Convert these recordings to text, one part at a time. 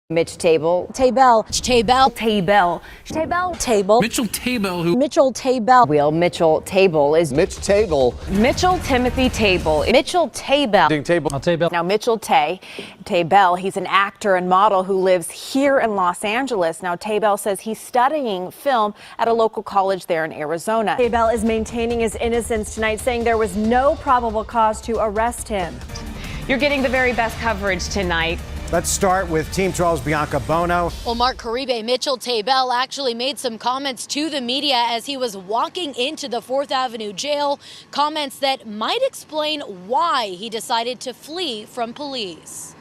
Mitch Taebel. Taebel. Taebel. Taebel. Taebel. Taebel. Mitchell Taebel, who... Mitchell Taebel. Will Mitchell Taebel is... Mitch Taebel. Mitchell Timothy Taebel. Mitchell Taebel. Taebel. Now, Mitchell Taebel, he's an actor and model who lives here in Los Angeles. Now, Taebel says he's studying film at a local college there in Arizona. Taebel is maintaining his innocence tonight, saying there was no probable cause to arrest him. You're getting the very best coverage tonight. Let's start with Team 12's Bianca Bono. Well, Mark Caribe, Mitchell Taebel actually made some comments to the media as he was walking into the 4th Avenue jail, comments that might explain why he decided to flee from police.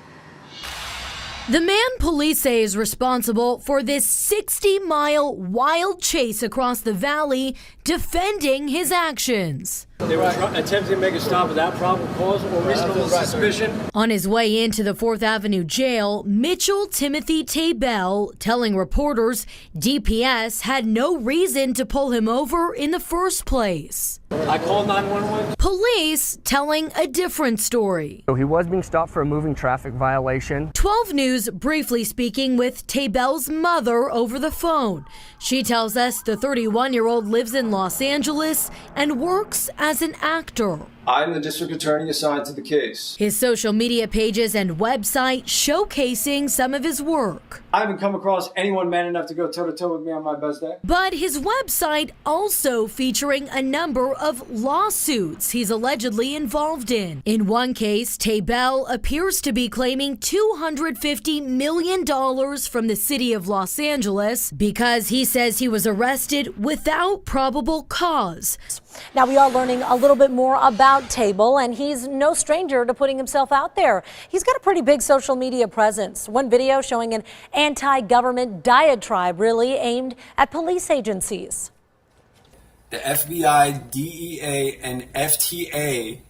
The man police say is responsible for this 60-mile wild chase across the valley, defending his actions. They were attempting to make a stop without probable cause or reasonable suspicion. On his way into the 4th Avenue jail, Mitchell Timothy Taebel telling reporters DPS had no reason to pull him over in the first place. I called 911. Police telling a different story. So he was being stopped for a moving traffic violation. 12 News briefly speaking with Taebel's mother over the phone. She tells us the 31-year-old lives in Los Angeles and works as an actor. I'm the district attorney assigned to the case. His social media pages and website showcasing some of his work. I haven't come across anyone man enough to go toe-to-toe with me on my best day. But his website also featuring a number of lawsuits he's allegedly involved in. In one case, Taebel appears to be claiming $250 million from the city of Los Angeles because he says he was arrested without probable cause. Now we are learning a little bit more about Taebel, and he's no stranger to putting himself out there. He's got a pretty big social media presence. One video showing an anti-government diatribe really aimed at police agencies. The FBI, DEA, and FTA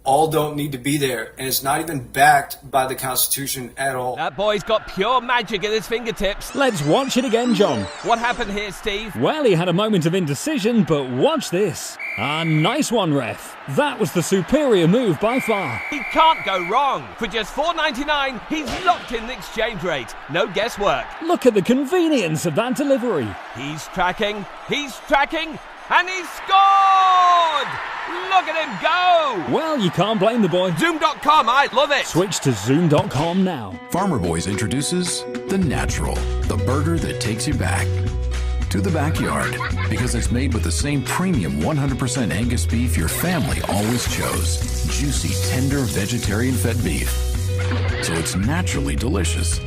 all don't need to be there, and it's not even backed by the Constitution at all. That boy's got pure magic at his fingertips. Let's watch it again, John. What happened here, Steve? Well, he had a moment of indecision, but watch this. A nice one, ref. That was the superior move by far. He can't go wrong. For just $4.99, he's locked in the exchange rate. No guesswork. Look at the convenience of that delivery. He's tracking, and he's scored! Look at him go! Well, you can't blame the boy. Zoom.com, I love it! Switch to Zoom.com now. Farmer Boys introduces The Natural, the burger that takes you back to the backyard, because it's made with the same premium 100% Angus beef your family always chose. Juicy, tender, vegetarian-fed beef. So it's naturally delicious.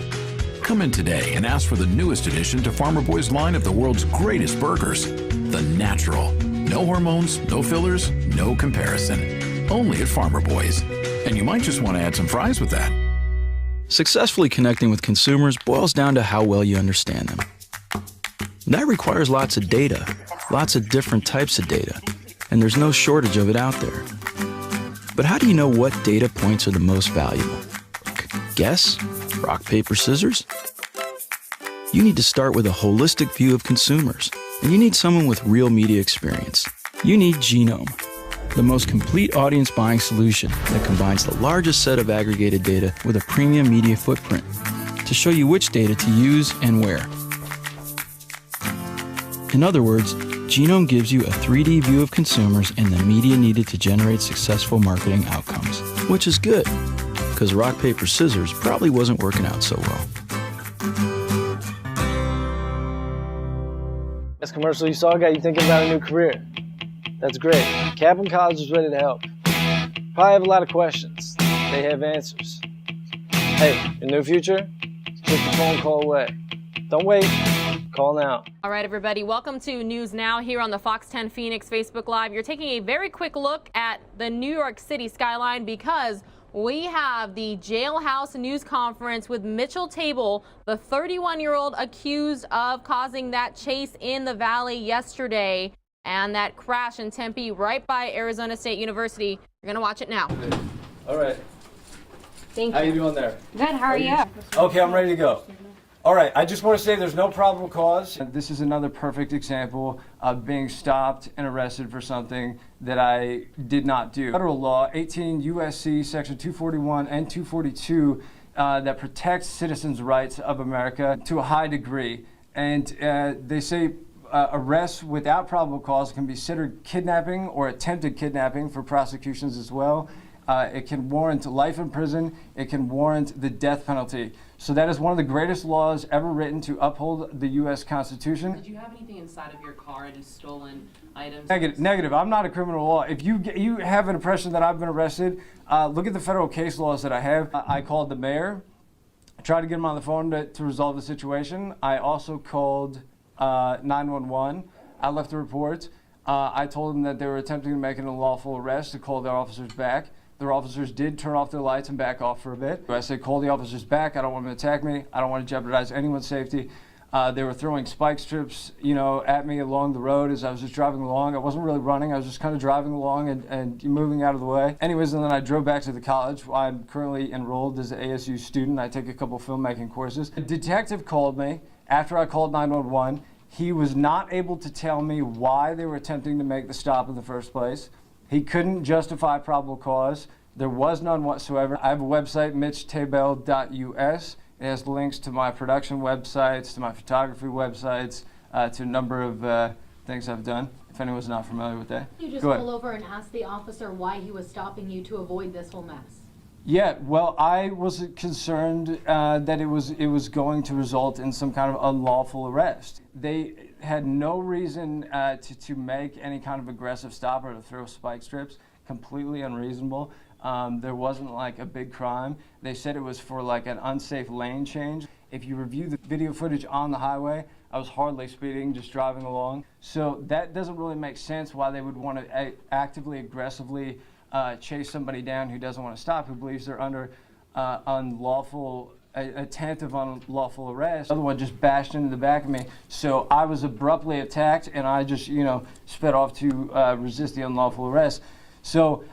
Come in today and ask for the newest addition to Farmer Boy's line of the world's greatest burgers, The Natural. No hormones, no fillers, no comparison. Only at Farmer Boys. And you might just want to add some fries with that. Successfully connecting with consumers boils down to how well you understand them. That requires lots of data, lots of different types of data, and there's no shortage of it out there. But how do you know what data points are the most valuable? Guess? Rock, paper, scissors? You need to start with a holistic view of consumers, and you need someone with real media experience. You need Genome, the most complete audience buying solution that combines the largest set of aggregated data with a premium media footprint to show you which data to use and where. In other words, Genome gives you a 3D view of consumers and the media needed to generate successful marketing outcomes, which is good, because rock, paper, scissors probably wasn't working out so well. This commercial you saw got you thinking about a new career. That's great. Kaplan College is ready to help. Probably have a lot of questions. They have answers. Hey, your new future? It's just a phone call away. Don't wait. Call now. All right, everybody, welcome to News Now here on the Fox 10 Phoenix Facebook Live. You're taking a very quick look at the New York City skyline because we have the jailhouse news conference with Mitchell Taebel, the 31-year-old accused of causing that chase in the valley yesterday and that crash in Tempe right by Arizona State University. You're going to watch it now. All right. Thank you. How you doing there? Good, how are you? Okay, I'm ready to go. All right, I just want to say there's no probable cause. This is another perfect example of being stopped and arrested for something that I did not do. Federal law, 18 U.S.C. section 241 and 242 that protects citizens' rights of America to a high degree. And they say arrests without probable cause can be considered kidnapping or attempted kidnapping for prosecutions as well. It can warrant life in prison. It can warrant the death penalty. So that is one of the greatest laws ever written to uphold the U.S. Constitution. Did you have anything inside of your car, any stolen items? Negative. I'm not a criminal law. If you have an impression that I've been arrested, look at the federal case laws that I have. I called the mayor, tried to get him on the phone to resolve the situation. I also called 911. I left a report. I told them that they were attempting to make an unlawful arrest, to call their officers back. Their officers did turn off their lights and back off for a bit. I said, call the officers back. I don't want them to attack me. I don't want to jeopardize anyone's safety. They were throwing spike strips, at me along the road as I was just driving along. I wasn't really running. I was just kind of driving along and moving out of the way. Anyways, and then I drove back to the college. I'm currently enrolled as an ASU student. I take a couple filmmaking courses. A detective called me after I called 911. He was not able to tell me why they were attempting to make the stop in the first place. He couldn't justify probable cause. There was none whatsoever. I have a website, mitchtaebel.us. It has links to my production websites, to my photography websites, to a number of things I've done, if anyone's not familiar with that. You just pull over and ask the officer why he was stopping you to avoid this whole mess. Yeah, well, I was concerned that it was going to result in some kind of unlawful arrest. They had no reason to make any kind of aggressive stop or to throw spike strips. Completely unreasonable. There wasn't like a big crime. They said it was for like an unsafe lane change. If you review the video footage on the highway, I was hardly speeding, just driving along. So that doesn't really make sense why they would want to actively, aggressively chase somebody down who doesn't want to stop, who believes they're under attempt of unlawful arrest. The other one just bashed into the back of me. So I was abruptly attacked, and I just, sped off to resist the unlawful arrest. So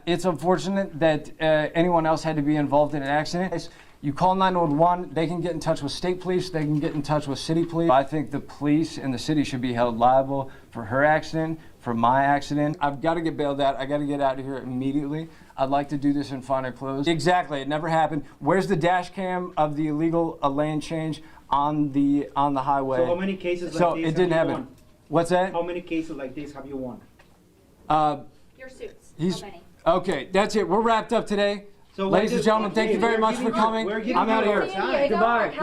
it's unfortunate that anyone else had to be involved in an accident. You call 911, they can get in touch with state police, they can get in touch with city police. I think the police and the city should be held liable for her accident, for my accident. I've got to get bailed out. I got to get out of here immediately. I'd like to do this in finer clothes. Exactly, it never happened. Where's the dash cam of the illegal lane change on the highway? So how many cases like so this it didn't have you happen. won? What's that? How many cases like this have you won? Your suits. He's, how many? okay, that's it. We're wrapped up today. So ladies and gentlemen, thank you very much for coming. I'm out of here. Goodbye.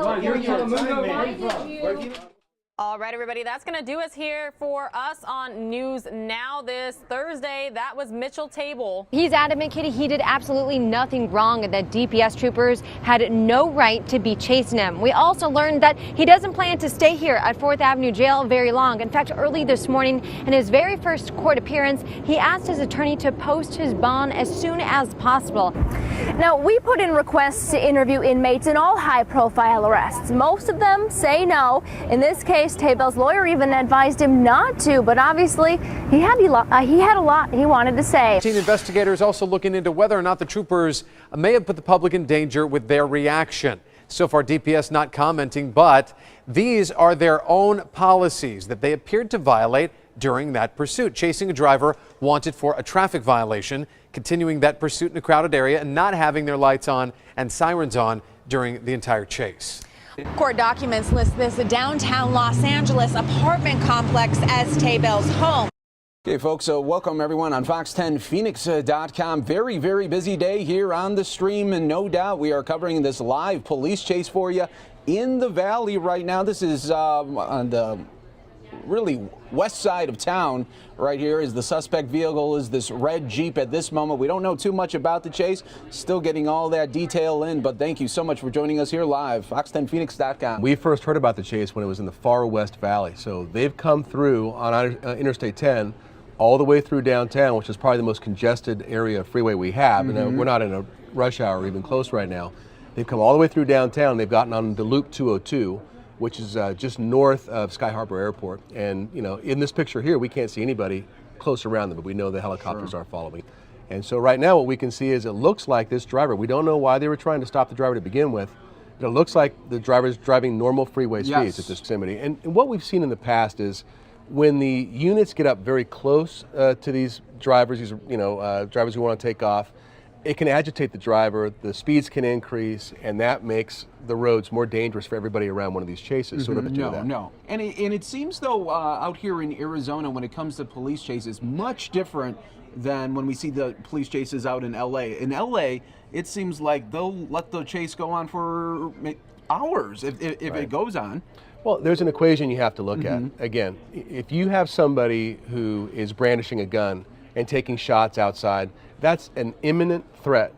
All right, everybody, that's going to do us here for us on News Now this Thursday. That was Mitch Taebel. He's adamant, Kitty, he did absolutely nothing wrong and that DPS troopers had no right to be chasing him. We also learned that he doesn't plan to stay here at 4th Avenue Jail very long. In fact, early this morning, in his very first court appearance, he asked his attorney to post his bond as soon as possible. Now, we put in requests to interview inmates in all high-profile arrests. Most of them say no. In this case, Taebel's lawyer even advised him not to, but obviously he had a lot he wanted to say. Investigators also looking into whether or not the troopers may have put the public in danger with their reaction. So far, DPS not commenting, but these are their own policies that they appeared to violate during that pursuit, chasing a driver wanted for a traffic violation, continuing that pursuit in a crowded area, and not having their lights on and sirens on during the entire chase. Court documents list this downtown Los Angeles apartment complex as Taebel's home. Okay, folks, welcome everyone on Fox10Phoenix.com. Very, very busy day here on the stream, and no doubt we are covering this live police chase for you in the valley right now. This is on the really west side of town. Right here is the suspect vehicle, is this red Jeep at this moment. We don't know too much about the chase. Still getting all that detail in, but thank you so much for joining us here live. Fox10Phoenix.com. We first heard about the chase when it was in the far west valley. So they've come through on Interstate 10 all the way through downtown, which is probably the most congested area of freeway we have. And we're not in a rush hour or even close right now. They've come all the way through downtown. They've gotten on the Loop 202, which is just north of Sky Harbor Airport. And, in this picture here, we can't see anybody close around them, but we know the helicopters are following. And so right now what we can see is it looks like this driver, we don't know why they were trying to stop the driver to begin with, but it looks like the driver's driving normal freeway speeds at this proximity. And what we've seen in the past is when the units get up very close to these drivers, drivers who want to take off, it can agitate the driver, the speeds can increase, and that makes the roads more dangerous for everybody around one of these chases. So what about you with that? No. And it seems though out here in Arizona, when it comes to police chases, much different than when we see the police chases out in LA. In LA, it seems like they'll let the chase go on for hours if it goes on. Well, there's an equation you have to look at. Again, if you have somebody who is brandishing a gun and taking shots outside, that's an imminent threat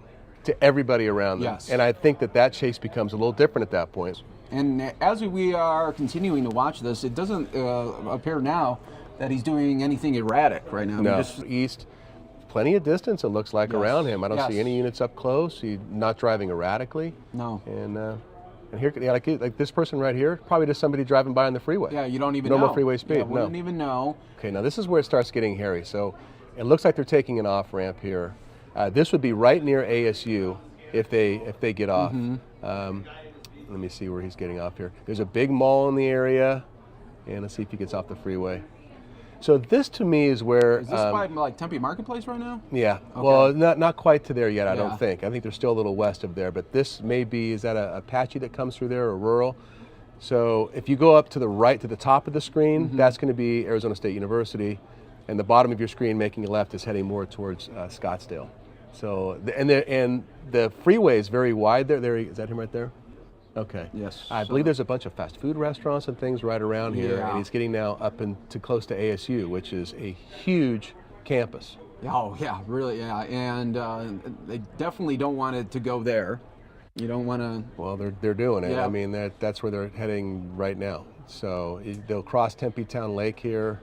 to everybody around them. Yes. And I think that chase becomes a little different at that point. And as we are continuing to watch this, it doesn't appear now that he's doing anything erratic right now. No, east, plenty of distance it looks like around him. I don't see any units up close. He's not driving erratically. No. And here, like this person right here, probably just somebody driving by on the freeway. Yeah, you don't even know. No more freeway speed. Yeah, we don't even know. Okay, now this is where it starts getting hairy. So it looks like they're taking an off ramp here. This would be right near ASU if they get off. Let me see where he's getting off here. There's a big mall in the area, and let's see if he gets off the freeway. So this to me is where... Is this by like Tempe Marketplace right now? Yeah, Okay. well, not quite to there yet, I don't think. I think they're still a little west of there, but this may be, is that a Apache that comes through there or rural? So if you go up to the right, to the top of the screen, that's going to be Arizona State University, and the bottom of your screen making a left is heading more towards Scottsdale. So, and the freeway is very wide there. Is that him right there? Okay. Yes. I believe there's a bunch of fast food restaurants and things right around here, and he's getting now up into close to ASU, which is a huge campus. Oh yeah, really, yeah, and they definitely don't want it to go there. You don't want to. Well, they're doing it. Yeah. I mean, that's where they're heading right now. So they'll cross Tempe Town Lake here,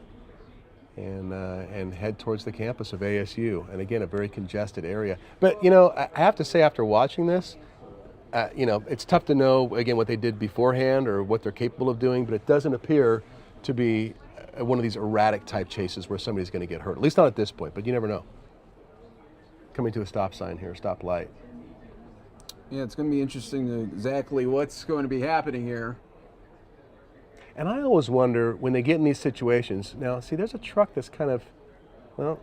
and head towards the campus of ASU, and again, a very congested area. But you know, I have to say, after watching this, you know, it's tough to know, again, what they did beforehand or what they're capable of doing, but it doesn't appear to be one of these erratic type chases where somebody's going to get hurt, at least not at this point, but you never know. Coming to a stop sign here, stop light. Yeah, it's going to be interesting to exactly what's going to be happening here. And I always wonder when they get in these situations, now see, there's a truck that's kind of, well,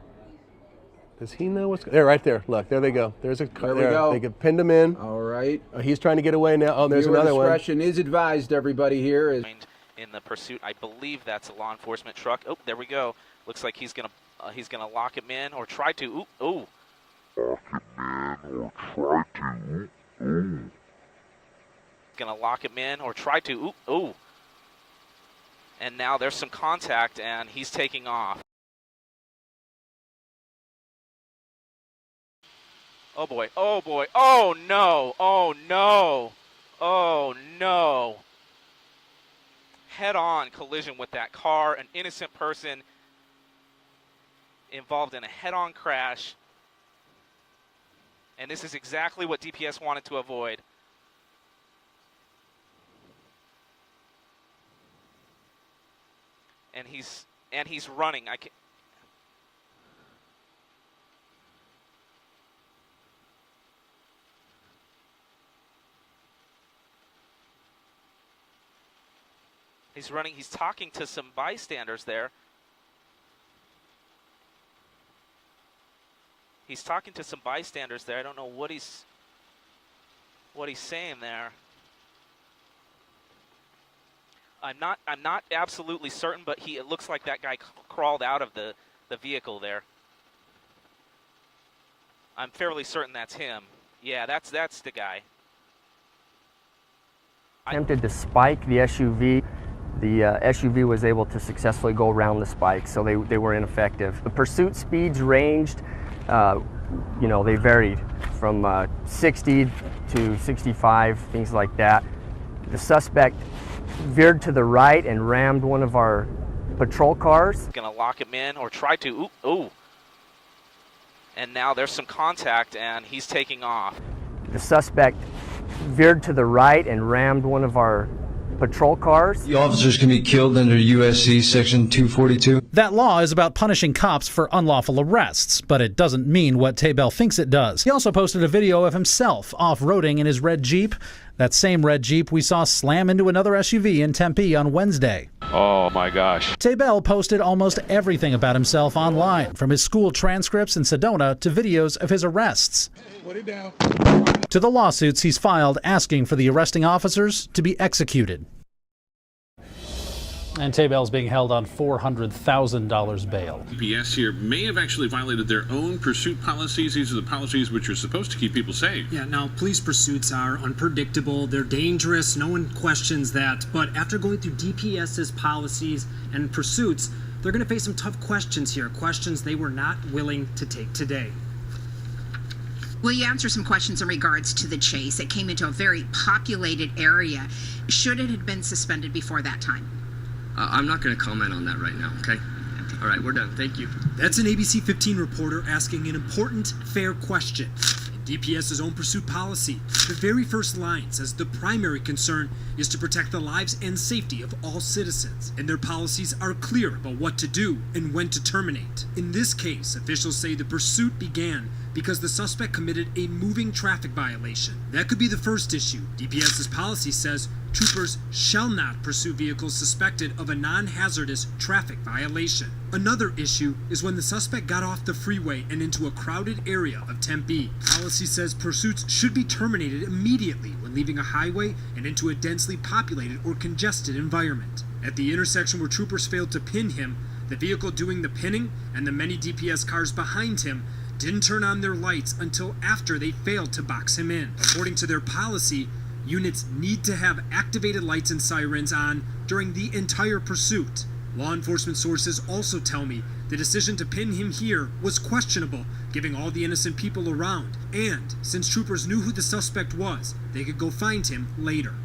does he know what's there? Right there. Look, there they go. There's a car. There we go. They pinned him in. All right. He's trying to get away now. Oh, there's another one. Discretion is advised, everybody here. In the pursuit, I believe that's a law enforcement truck. Oh, there we go. Looks like he's gonna lock him in or try to. Ooh. Lock him in or try to. Ooh. Gonna lock him in or try to. Ooh. And now there's some contact, and he's taking off. Oh boy, oh boy, oh no, oh no, oh no. Head-on collision with that car, an innocent person involved in a head-on crash. And this is exactly what DPS wanted to avoid. And he's running. He's running. He's talking to some bystanders there. He's talking to some bystanders there. I don't know what he's saying there. I'm not absolutely certain, but it looks like that guy crawled out of the vehicle there. I'm fairly certain that's him. Yeah, that's the guy. Attempted to spike the SUV. The SUV was able to successfully go around the spike, so they were ineffective. The pursuit speeds ranged, they varied from 60 to 65, things like that. The suspect veered to the right and rammed one of our patrol cars. Gonna lock him in or try to. Ooh. And now there's some contact, and he's taking off. The suspect veered to the right and rammed one of our patrol cars. The officers can be killed under USC Section 242. That law is about punishing cops for unlawful arrests, but it doesn't mean what Taebel thinks it does. He also posted a video of himself off-roading in his red Jeep, that same red Jeep we saw slam into another SUV in Tempe on Wednesday. Oh my gosh. Taebel posted almost everything about himself online, from his school transcripts in Sedona to videos of his arrests. Put it down. To the lawsuits he's filed asking for the arresting officers to be executed. And Taebel's being held on $400,000 bail. DPS here may have actually violated their own pursuit policies. These are the policies which are supposed to keep people safe. Yeah, now police pursuits are unpredictable, they're dangerous, no one questions that. But after going through DPS's policies and pursuits, they're going to face some tough questions here, questions they were not willing to take today. Will you answer some questions in regards to the chase? It came into a very populated area. Should it have been suspended before that time? I'm not going to comment on that right now, okay? All right, we're done. Thank you. That's an ABC 15 reporter asking an important, fair question. In DPS's own pursuit policy, the very first line says the primary concern is to protect the lives and safety of all citizens, and their policies are clear about what to do and when to terminate. In this case, officials say the pursuit began because the suspect committed a moving traffic violation. That could be the first issue. DPS's policy says troopers shall not pursue vehicles suspected of a non-hazardous traffic violation. Another issue is when the suspect got off the freeway and into a crowded area of Tempe. Policy says pursuits should be terminated immediately when leaving a highway and into a densely populated or congested environment. At the intersection where troopers failed to pin him, the vehicle doing the pinning and the many DPS cars behind him didn't turn on their lights until after they failed to box him in. According to their policy, units need to have activated lights and sirens on during the entire pursuit. Law enforcement sources also tell me the decision to pin him here was questionable, given all the innocent people around. And since troopers knew who the suspect was, they could go find him later.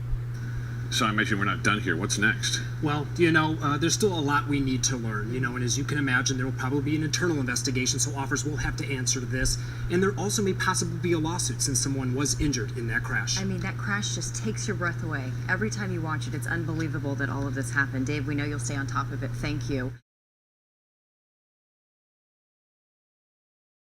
So I imagine we're not done here. What's next? Well, there's still a lot we need to learn, and as you can imagine, there will probably be an internal investigation, so officers will have to answer to this. And there also may possibly be a lawsuit since someone was injured in that crash. I mean, that crash just takes your breath away. Every time you watch it, it's unbelievable that all of this happened. Dave, we know you'll stay on top of it. Thank you.